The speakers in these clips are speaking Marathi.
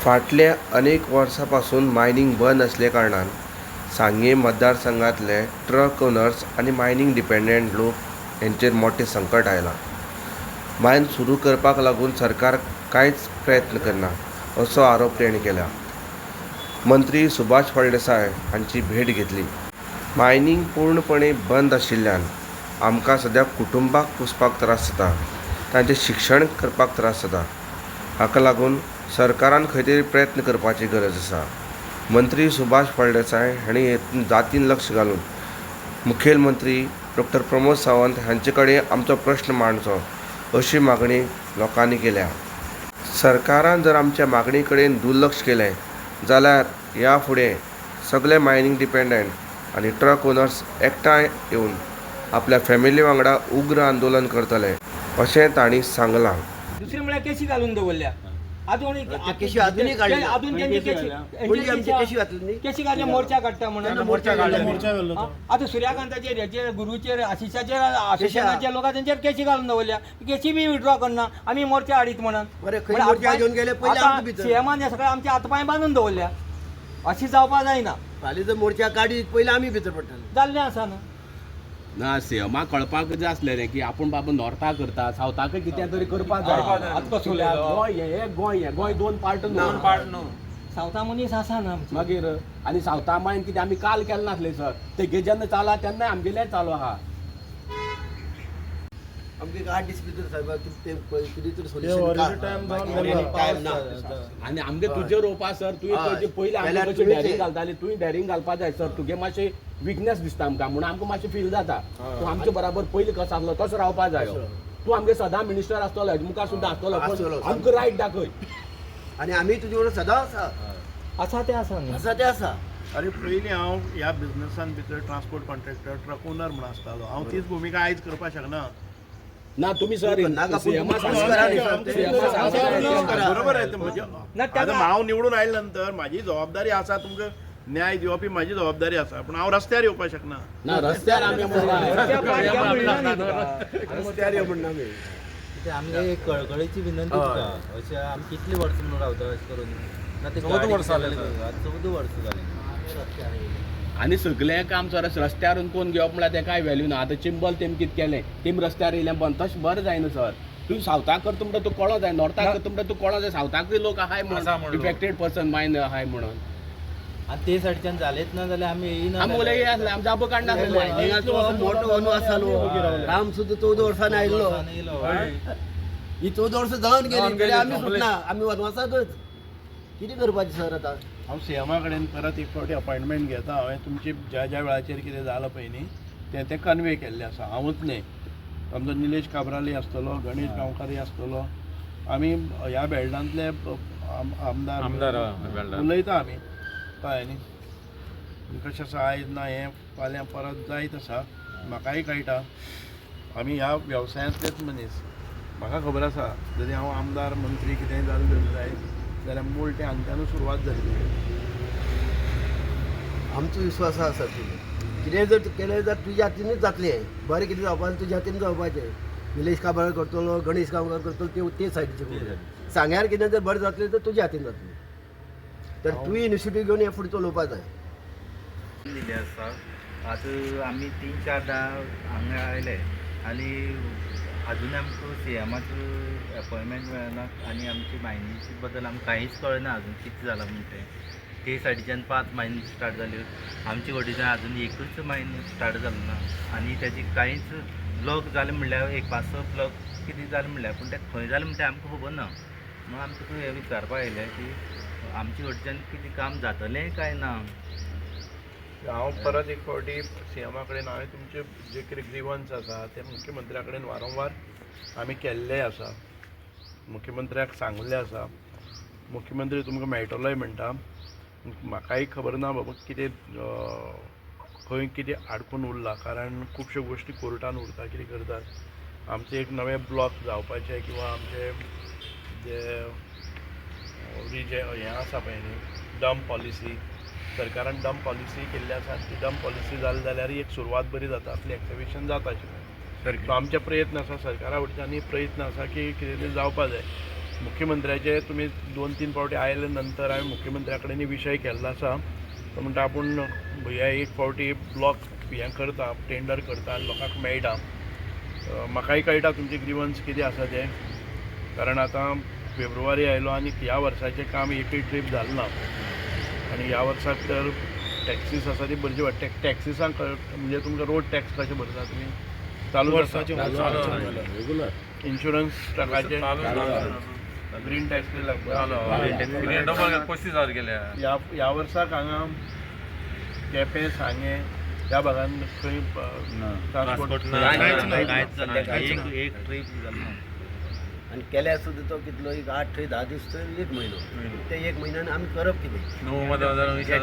फाटल्या अनेक वर्सांपासून मायनिंग बंद असले कारणान सांगे मतदारसंघातले ट्रक ओनर्स आणि मायनिंग डिपेंडंट लोक हांचेर मोठे संकट आयलां. मायन सुरू करपाक लागून सरकार कांयच प्रयत्न करना असो आरोप ताणें केला. मंत्री सुभाष फळदेसाय हांची भेट घेतली. मायनिंग पूर्णपणे बंद आशिल्ल्यान आमकां सद्या कुटुंबाक पोसपाक त्रास जाता, तांचें शिक्षण करपाक त्रास जाता. हाका लागून सरकारान खंय तरी प्रयत्न करपाची गरज आसा. मंत्री सुभाष फळदेसाय हांणी हेतून जातीन लक्ष घालून मुखेलमंत्री डॉ. प्रमोद सावंत हांचे कडेन आमचो प्रश्न मांडचो अशी मागणी लोकांनी केल्या. सरकारान जर आमच्या मागणी कडेन दुर्लक्ष केलें जाल्यार ह्या फुडें सगळे मायनिंग डिपेंडंट आनी ट्रक ओनर्स एकठांय येवन आपल्या फॅमिली वांगडा उग्र आंदोलन करतले अशें तांणी सांगलां. दुसरे म्हळ्यार केशी घालून दवरल्या. केशी अजूनही काढल्या. अजून त्यांची केशी घालल्या मोर्चा काडटा म्हणून. आता सूर्यकांताचेर हेचेर गुरुचेर आशिशाचेर आशिशाचे लोकां तेंचेर केशी घालून दवरल्या. केशी बी विड्रॉ करना आमी मोर्चा हाडीत म्हणून. सीएमान हे सगळे आमचे हातपांय बांदून दवरल्या. अशी जावपा जायना. फाल्यां जर मोर्चा काडीत पयलीं आमी भितर पडटले. जाल्लें आसा न्हू. ना सीएमा कळपाक जाय आसलेलें की आपूण बाबा नॉर्थाक करता सावथाक कितें तरी करपाक जाय. गोंय दोन पार्ट न्हू. सावथा मनीस आसा ना मागीर आनी सावथा मागीर कितें आमी काल केलें नासलें सर. तेगे जेन्ना चाला तेन्ना आमगेलें चालू आहा. आमगे 8 दीस भितर साहेब कितें तरी सोल्युशन आनी आमगे तुजेर रोवपा सर तुवें पयलीं आमी कशें डॅरिंग घालताली तुवें डॅरिंग घालपा जाय सर. तुगे मातशें विकनेस दिसता आमकां म्हणून आमकां मातशें फील जाता. तूं आमचे बराबर पयलीं कसो आसलो तसो रावपा जाय. तूं आमगे सदां मिनिस्टर आसतलो हेजे मुखार सुद्दां आसतलो आमकां रायट दाखय. आनी आमी तुजे वांगडा सदां आसा. आसा ते आसा न्हू. आसा ते आसा. अरे पयलीं हांव ह्या बिजनसान भितर ट्रान्सपोर्ट कॉन्ट्रॅक्टर ट्रक ओनर म्हूण आसतालो. हांव तीच भुमिका आयज करपाक शकना. ना तुमी सर बरोबर आहे. म्हणजे हांव निवडून आयले नंतर म्हाजी जबाबदारी आसा तुमकां न्याय दिवप ही म्हाजी जबाबदारी आसा. पूण हांव रस्त्यार येवपाक शकना. ना रस्त्यार आमी रस्त्यार यो म्हणना आमी. आमगे एक कळकळीची विनंती तुका. अशें आमी कितलीं वर्सां म्हणून रावता अशें करून. ना ते 14 वर्सां जालें. आनी सगळें काम सर रस्त्यार कोण घेवप म्हळ्यार तें कांय व्हॅल्यू ना. आतां चिंबल तेम कितें केलें तेम रस्त्यार येयलें बंद तशें बरें जायना सर. तूं सावथाक करता म्हणटा तूं कळो जाय. नॉर्थाक करता म्हणटा तूं कळो जाय. सावथाकूय लोक आहाय म्हणून इफेक्टेड पर्सन मायन आहाय म्हणून. आनी ते सायडीच्यान जालेच ना जाल्यार आमी येयना. आमी उलय आसले आमी जाबो काडना मोठो अंदू आसलो. राम सुद्दां 14 वर्सांनी आयिल्लो. ही 14 वर्सां जावन गेली आमी सुटना. आमी वनवासाकच कितें करपाचें सर आतां. हांव सीएमा कडेन परत एक फावटी अपॉयंटमेंट घेता. हांवें तुमची ज्या ज्या वेळाचेर कितें जालां पळय न्ही तें कन्वे केल्लें आसा. हांवूच न्ही आमचो निलेश काब्राली आसतलो, गणेश गांवकारी आसतलो. आमी ह्या बेल्टांतले आमदार उलयता आमी कळ्ळें न्ही. कशें आसा आयज ना हें फाल्यां परत जायत आसा. म्हाकाय कळटा आमी ह्या वेवसायांतलेच मनीस. म्हाका खबर आसा जरी हांव आमदार मंत्री कितेंय जाल्लो जाय जाल्यार मूळ तें हांगच्यानूच सुरवात जाल्ली. आमचो विश्वास आसा कितें जर केलें जाल्यार तुज्या हातीनूच जातलें. बरें कितें जावपाचें तुज्या हातीन जावपाचें. निलेश काबाळ करतलो, गणेश गांवकार करतलो ते सायडीचे करून सांग्यार कितें जर बरें जातलें तर तुज्या हातीन जातलें. तर तुवें इनिशिएटीव घेवन हें फुडें चलोवपाक जाय. दिले आसा. आतां आमी 3-4 हांगा आयले आनी अजून आमकां सीएमाचो अपॉयंटमेंट मेळना आनी आमची मायनिंग बद्दल आमकां कांयच कळना अजून कितें जालां म्हणून तें. ते सायडीच्यान 5 मायनिंग स्टार्ट जाल्यो. आमचे वटेच्यान अजून एकच मायनिंग स्टार्ट जालो ना आनी तेजी कांयच ब्लॉक जालें म्हणल्यार एक 5-6 ब्लॉक कितें जालें म्हणल्यार पूण तें खंय जालें म्हणटा आमकां खबर ना. म्हणून आमी तुका हें विचारपाक आयलें की आमचे वटेच्यान कितें काम जातलें काय ना. हांव परत एक फावटी सीएमा कडेन हांवें तुमचे जे कितें ग्रिवन्स आसा ते मुख्यमंत्र्या कडेन वारंवार आमी केल्ले आसा. मुख्यमंत्र्याक सांगलें आसा. मुख्यमंत्री तुमकां मेळटलोय म्हणटा. म्हाकाय खबर ना बाबा कितें खंय कितें आडकून उरलां. कारण खुबश्यो गोश्टी कोर्टान उरता कितें करतात. आमचें एक नवें ब्लॉक जावपाचें किंवा आमचे जे हें आसा पळय न्ही डंप पॉलिसी सरकारान डंप पॉलिसी केल्ली आसा. ती डंप पॉलिसी जाली जाल्यार एक सुरवात बरी जाता. आपलें एक्टिवेशन जाता आशिल्लें. सो आमचे प्रयत्न आसा सरकारा वटेच्यान प्रयत्न आसा की कितें तरी जावपा जाय. मुख्यमंत्र्याचे तुम्ही 2-3 फावटी आयले नंतर हांवें मुख्यमंत्र्या कडेन विशय केल्लो आसा तो म्हणटा आपूण हे एक फावटी ब्लॉक हें करता टेंडर करता आनी लोकांक मेळटा म्हाकाय कळटा तुमचे ग्रिवन्स कितें आसा ते कारण आतां फेब्रुवारी आयलो आनी ह्या वर्साचें काम एकूय ट्रीप जालें ना आनी ह्या वर्साक तर टॅक्सीस आसा ती भरची पडटा टॅक्सिसांक म्हणजे तुमकां रोड टॅक्स कशें भरता तुमी चालू वर्साचे रेगुलर इन्शुरन्स ट्रकाचे ग्रीन टॅक्स लागता 35,000 गेल्या ह्या वर्साक हांगा केपें सांगे ह्या भागान खंय ट्रान्सपोर्ट एक ट्रीप जालें ना आणि केल्यार सुद्दां तो कितलो एक 8 ते 10 दीस तर 1 म्हयनो ते 1 म्हयन्यान आमी करप कितें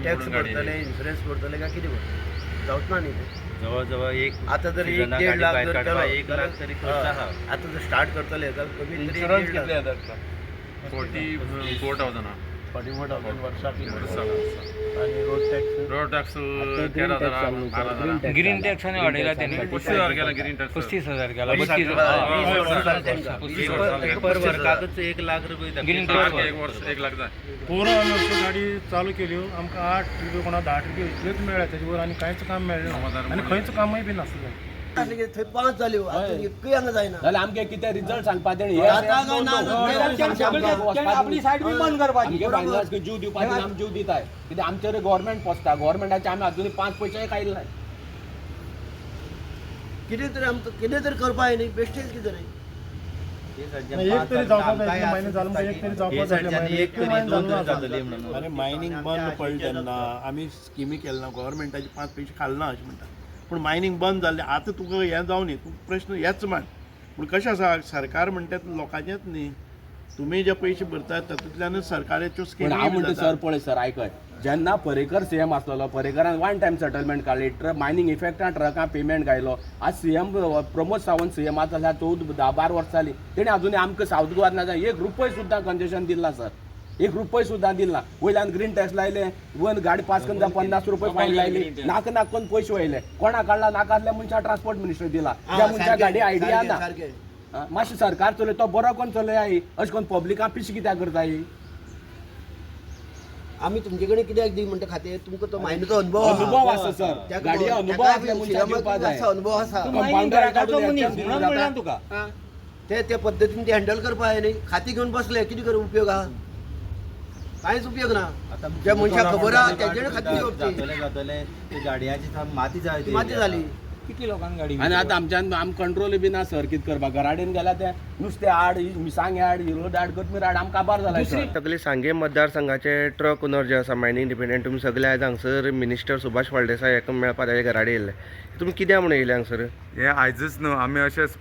टॅक्स भरतले इन्शुरन्स भरतले काय कितें भरतले जावच ना न्ही ते जवळ एक आता जर 1-1.5 लाख जर केलो 1 लाख तरी खर्च आहा आता जर स्टार्ट करतले जाल्यार कमीत तरी इन्शुरन्स 1.5 कितले लाख. येता 44,000 44,000 वर्साक आणि रोड टॅक्स ग्रीन टॅक्स आणि वाडयला त्यांनी 35,000 गेला ग्रीन टॅक्स 35,000 केला 32,000 पर वर्षाकच 1 लाख रुपये ग्रीन एक टॅक्स वर्ष 1 लाख जाय पूर्ण आमी अशी गाडी चालू केल्यो आमकां 8 रुपये कोणा 10 रुपये इतलेच मेळ्ळे तेजे वर आनी कांयच काम मेळ्ळें ना आनी खंयच कामय बी नासलें आनी कितें थंय 5 जाल्यो आतां एकूय हांगा जायना जाल्यार आमगे कितें रिजल्ट सांगपा तेणी जाता काय ना, आपली सायड बी बंद करपाची आमगे जीव दिवपाची आमी जीव दिताय कित्याक आमचेर गव्हर्मेंट पोसता गव्हर्मेंटाचे आमी अजून 5 पयशे खायले नाय कितें तरी आमकां कितें तरी करपा जाय न्ही बेश्टेच कितें रे एक तरी जावपाक जाय इतले म्हयने जालो म्हणटा एक तरी जावपाक जाय एक तरी दोन तरी जातली म्हणून आनी मायनींग बंद पडलें तेन्ना आमी स्किमी केले ना गव्हर्मेंटाचे 5 पयशे खालना अशें म्हणटा पूण मायनींग बंद जाल्लें आतां तुका हें जावं न्ही तुका प्रश्न हेच मांड पूण कशें आसा सरकार म्हणटा तें लोकांचेंच न्ही तुमी जे पयशे भरतात तातूंतल्यानच सरकाराच्यो पण स्किमी हांव म्हणटा सर पळय सर आयकय जेन्ना पर्रेकर सीएम आसलो पर्रेकरान 1 टायम सेटलमेंट काडली मायनींग इफेक्टान ट्रकां पेमेंट गायलो आज सीएम प्रमोद सावंत सीएम आसा जाल्यार 14-12 वर्सां जालीं तेणी अजून आमकां सावथ गोवान ना 1 रुपय सुद्दां कन्सेशन दिला सर 1 रुपय सुद्दां दिला वयल्यान ग्रीन टॅक्स लायले वन गाडी पास करून 50 रुपये फायन लायली नाका करून पयशे वयले कोणा काडला नाका आसल्या मनशाक ट्रान्सपोर्ट मिनिस्टर दिला त्या मनशाक गाडी आयडिया ना मातशें सरकार चलय तो बरो कोण चलय अशें करून पब्लिकां पिशी कित्याक करताय आमी तुमचे कडेन कित्याक दी म्हणटा खातीर तुमकां तो मायनेचो अनुभव अनुभव आसा सर गाडी अनुभव आसल्या मनशाक दिवपा जाय अनुभव आसा तुका ते पद्दतीन ते हँडल करपा जाय न्ही खाती घेवन बसले कितें कर उपयोग आहा कांयच उपयोग ना ज्या मनशाक खबर आहा तेजेर खाती घेवची जातले ते गाडयांची माती जाय माती जाली किती लोकांक गाडी आनी आतां आमच्यान आम कंट्रोल बी ना सर कितें करपाक घराडेन गेल्यार ते नुस्तें हाड मिरसांगे हाड हिरोड हाड कोथमीर हाड आमकां काबार जाला सर सगळे सांगे मतदारसंघाचे ट्रक ओनर जे आसा मायनींग डिपेंडंट तुमी सगळे आयज हांगसर मिनिस्टर सुभाष फळदेसाय हेका मेळपा ताजे घराडे येयल्ले तुमी कित्याक म्हणून येयले हांगसर हे आयजच न्हू आमी अशेंच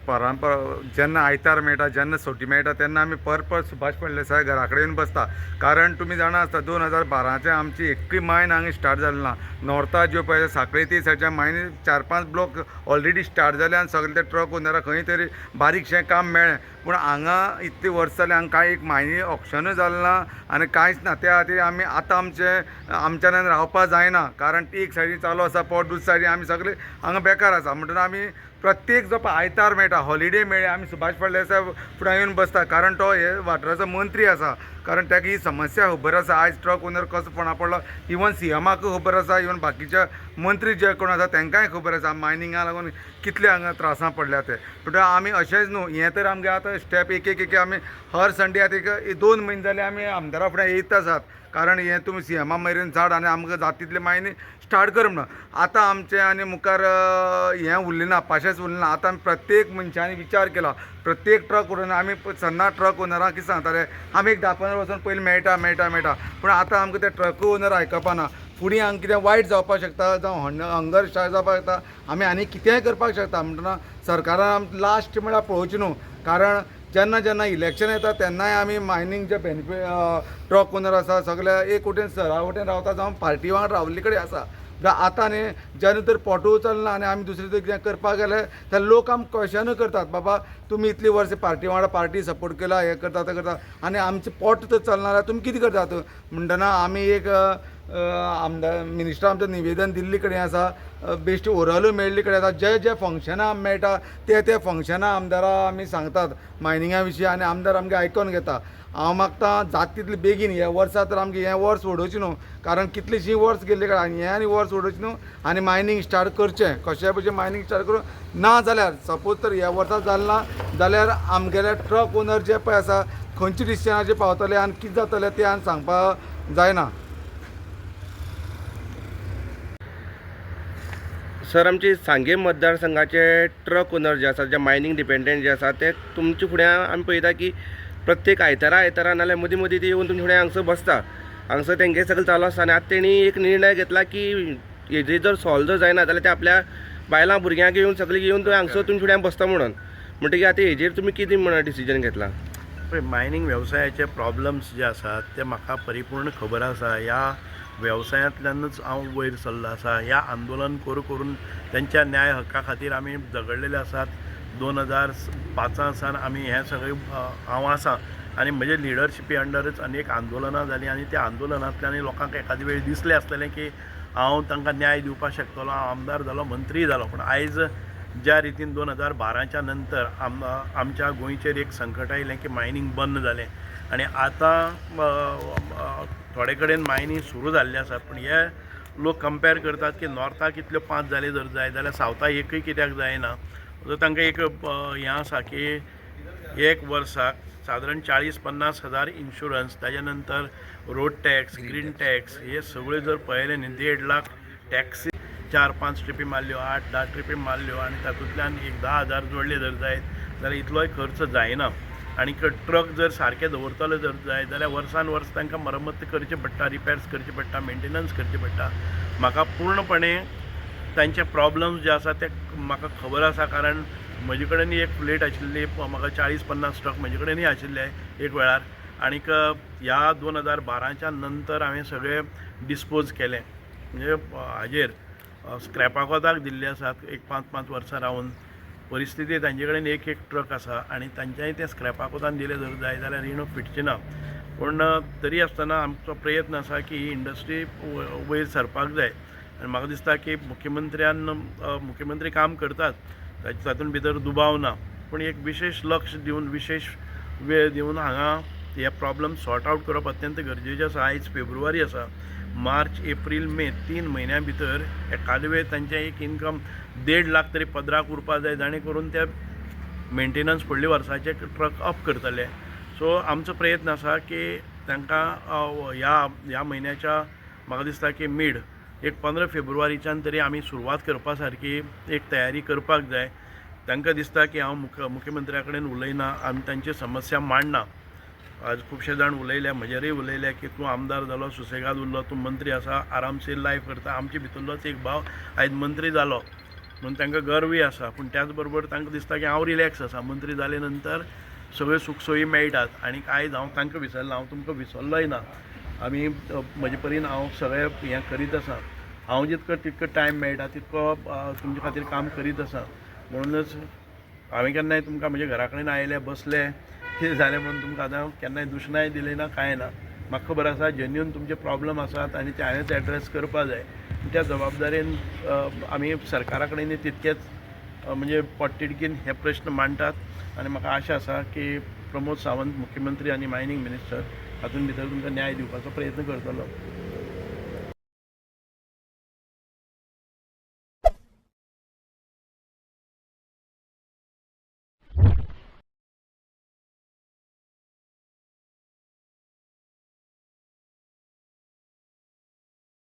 जेन्ना आयतार मेळटा जेन्ना सुटी मेळटा तेन्ना आमी पर सुभाष फळदेसाय घरा कडेन येवन बसता कारण तुमी जाणा आसता 2012 आमची एक्कूय मायन हांगा स्टार्ट जाली ना नॉर्था ज्यो पळय सांखळे ती सायडच्या मायनी 4-5 ब्लॉक ऑलरेडी स्टार्ट जाले आनी सगळे ते ट्रक ओनराक खंय तरी बारीकशें काम मेळ्ळें पूण हांगा इतली वर्स जाली हांगा कांय एक मायनी ऑप्शनूय जालें ना आनी कांयच ना त्या खातीर आमी आतां आमच्यान रावपा जायना कारण ती एक सायडीन चालू आसा पोट दूस सायडीन आमी सगळे हांगा बेकार आसा म्हणटून आमी प्रत्येक जो आयतार मेळटा हॉलिडे मेळ्ळे आमी सुभाष फळदेसाय फुडें येवन बसता कारण तो हे वाठाराचो मंत्री आसा कारण ताका ही समस्या खबर आसा आयज ट्रक ओनर कसो फोंडा पडलो इवन सीएमाकूय खबर आसा इवन बाकीच्या मंत्री जे कोण आसा तांकांय खबर आसा मायनिंगा लागून कितले हांगा त्रासां पडल्या ते पूण आमी अशेंच न्हू हें तर आमगे आतां स्टेप एक आमी हर संडे आतां एक 2 म्हयने जाले आमी आमदारा फुडें येयत आसात कारण हें तुमी सीएमा मेरेन धाड आनी आमकां जाता तितले मायनी स्टार्ट कर म्हणून आतां आमचें आनी मुखार हें उरलें ना पाशेंच उरलें ना आतां आमी प्रत्येक मनशांनी विचार केला प्रत्येक ट्रक ओनर आमी सन्ना ट्रक ओनरांक कितें सांगताले आमी एक 10-15 वर्सान पयलीं मेळटा पूण आतां आमकां ते ट्रक ओनर आयकपा ना फुडें हांगा कितें वायट जावपाक शकता जावं हंगर स्टार्ट जावपाक शकता आमी आनी कितेंय करपाक शकता म्हणटना सरकारान लास्ट म्हळ्यार पळोवचें न्हू कारण जेन्ना इलेक्शन येता तेन्नाय आमी मायनींग जे बेनिफीट ट्रक ओनर आसा सगळे एक वटेन सरा वटेन रावता जावं पार्टी वांगडा रावल्ले कडेन आसा आतां न्ही जेन्ना तर पोटूय चलना आनी आमी दुसरें कितें करपाक गेले जाल्यार लोक आमकां क्वेशनूय करतात बाबा तुमी इतली वर्सां पार्टी वांगडा पार्टी सपोर्ट केला हें करता तें करता आनी आमचें पोट तर चलना जाल्यार तुमी कितें करतात म्हणटना आमी एक आमदार मिनिस्टर आमचं निवेदन दिल्ली कडेन आसा, बेश्टी ओरलूय मेळ्ळी कडेन आसा. जे फंक्शनां मेळटा ते फंक्शनां आमदारां आमी सांगतात मायनिंगा विशीं आनी आमदार आमगे आयकून घेता. हांव मागता जाता तितले बेगीन ह्या वर्सा तर आमगे हें वर्स उडोवचें न्हू, कारण कितलींशीं वर्स गेल्ली काय आनी हें आनी वर्स उडोवचें न्हू आनी मायनींग स्टार्ट करचें. कशेंय भशेन मायनींग स्टार्ट करून ना जाल्यार सपोज तर ह्या वर्सा जालें ना जाल्यार आमगेले ट्रक ओनर जे पळय आसा खंयच्या डिसिजनाचेर पावतले आनी कितें जातलें तें आनी सांगपाक जायना. सर, आमचे सांगे मतदारसंघाचे ट्रक ओनर जे आसात, जे मायनींग डिपेंडंट जे आसात, ते तुमचे फुडें आमी पळयता की प्रत्येक आयतारा नाल्यार मदीं मदीं ते येवन तुमचे फुडें हांगसर बसता. हांगसर तेंगे सगळें चालू आसता आनी आतां तेणी एक निर्णय घेतला की हेजेर जर सॉल्व जर जायना जाल्यार ते आपल्या बायलां भुरग्यांक घेवन सगळीं घेवन तो हांगसर तुमचे फुड्यान बसता म्हणून. म्हणटकीर आतां हेजेर तुमी कितें म्हणून डिसिजन घेतला? पळय, मायनींग वेवसायाचे प्रॉब्लम्स जे आसात ते म्हाका परिपूर्ण खबर आसा. ह्या वेवसायांतल्यानूच हांव वयर सरलो आसा. ह्या आंदोलन करून त्यांच्या न्याय हक्का खातीर आमी झगडलेले आसात. 2005 सावन आमी हें सगळें हांव आसा आनी म्हजे लिडरशिपी अंडरच अनेक आंदोलनां जालीं आनी त्या आंदोलनांतल्यान लोकांक एखादे वेळ दिसलें आसतलें की हांव तांकां न्याय दिवपाक शकतलो, हांव आमदार जालो, मंत्री जालो. पूण आयज ज्या रितीन 2012च्या नंतर आमच्या गोंयचेर एक संकट आयलें की मायनींग बंद जालें आनी आतां थोडे कडेन मायनींग सुरू जाल्लें आसा. पूण हे लोक कंपेर करतात की नॉर्थाक इतल्यो 5 जाले जर जाय जाल्यार सावथाक एकय कित्याक जायना. सो तांकां एक हें आसा की एक वर्साक सादारण 40-50 हजार इन्शुरन्स, ताज्या नंतर रोड टॅक्स, ग्रीन टॅक्स, हे सगळे जर पळयले न्ही 1.5 लाख टॅक्सी 4-5 ट्रिपी मारल्यो, 8-10 ट्रिपी मारल्यो आनी तातूंतल्यान एक 10,000 जोडले जर जायत जाल्यार इतलोय खर्च जायना. आनी ट्रक जर सारके दवरतले जर जाय जाल्यार वर्सान वर्स तांकां मरम्मत करचे पडटा, रिपेर्स करचे पडटा, मेंटेनन्स करचे पडटा. म्हाका पूर्णपणे तांचे प्रॉब्लम्स जे आसा ते म्हाका खबर आसा, कारण म्हजे कडेन एक फ्लेट आशिल्ली, म्हाका 40-50 ट्रक म्हजे कडेनय आशिल्ले एक वेळार. आनीक ह्या 2012च्या नंतर हांवें सगळे डिस्पोज केले, म्हणजे हाजेर स्क्रॅपा कोताक दिल्ले आसात. एक 5-5 वर्सां रावन परिस्थिती तांचे कडेन एक ट्रक आसा आनी तांच्याय ते स्क्रॅपा कोतान दिले जर जाय जाल्यार रिणू फिटचे ना. पूण तरी आसतना आमचो प्रयत्न आसा की ही इंडस्ट्री वयर सरपाक जाय. आनी म्हाका दिसता की मुख्यमंत्री काम करतात, तातूंत भितर दुबाव ना. पूण एक विशेष लक्ष दिवन, विशेष वेळ दिवन हांगा हे प्रॉब्लम सॉर्ट आवट करप अत्यंत गरजेचें आसा. आयज फेब्रुवारी आसा, मार्च, एप्रील, मे 3 म्हयन्यां भितर एखादे वेळ तांचें एक इनकम 1.5 लाख तरी पदराक उरपा जाय, जाणे करून ते मेंटेनन्स फुडल्या वर्साचे ट्रक अप करतले. सो आमचो प्रयत्न आसा की तांकां ह्या म्हयन्याच्या म्हाका दिसता की मिड एक 15 फेब्रुवारीच्यान तरी आमी सुरवात करपा सारकी एक तयारी करपाक जाय. तांकां दिसता की हांव मुख्यमंत्र्या कडेन उलयना आनी तांची समस्या मांडना. आज खुबशे जाण उलयले, म्हजेरय उलयले की तूं आमदार जालो, सुसेगाद उरलो, तूं मंत्री आसा, आरामसेर लायफ करता. आमचे भितरलोच एक भाव आयज मंत्री जालो म्हणून तांकां गर्वय आसा. पूण त्याच बरोबर तांकां दिसता की हांव रिलॅक्स आसा, मंत्री जाले नंतर सगळ्यो सुखसोयी मेळटात. आनीक आयज हांव तांकां विसरला, हांव तुमकां विसरलोय ना. आमी म्हजे परीन हांव सगळें हें करीत आसा. हांव तितको टायम मेळटा तितको तुमचे खातीर काम करीत आसा. म्हणूनच हांवें केन्नाय तुमकां म्हज्या घरा कडेन आयले, बसले, कितें जालें म्हणून तुमकां आतां केन्नाय दुशणाय दिली ना, कांय ना. म्हाका खबर आसा जेन्युन तुमचे प्रॉब्लम आसात आनी ते हांवेंच एड्रेस करपा जाय. त्या जबाबदारेन आमी सरकारा कडेन तितकेच म्हणजे पोटतिडकीन हे प्रश्न मांडटात. आनी म्हाका आशा आसा की प्रमोद सावंत मुख्यमंत्री आनी मायनींग मिनिस्टर हातूंत भितर तुमकां न्याय दिवपाचो प्रयत्न करतलो.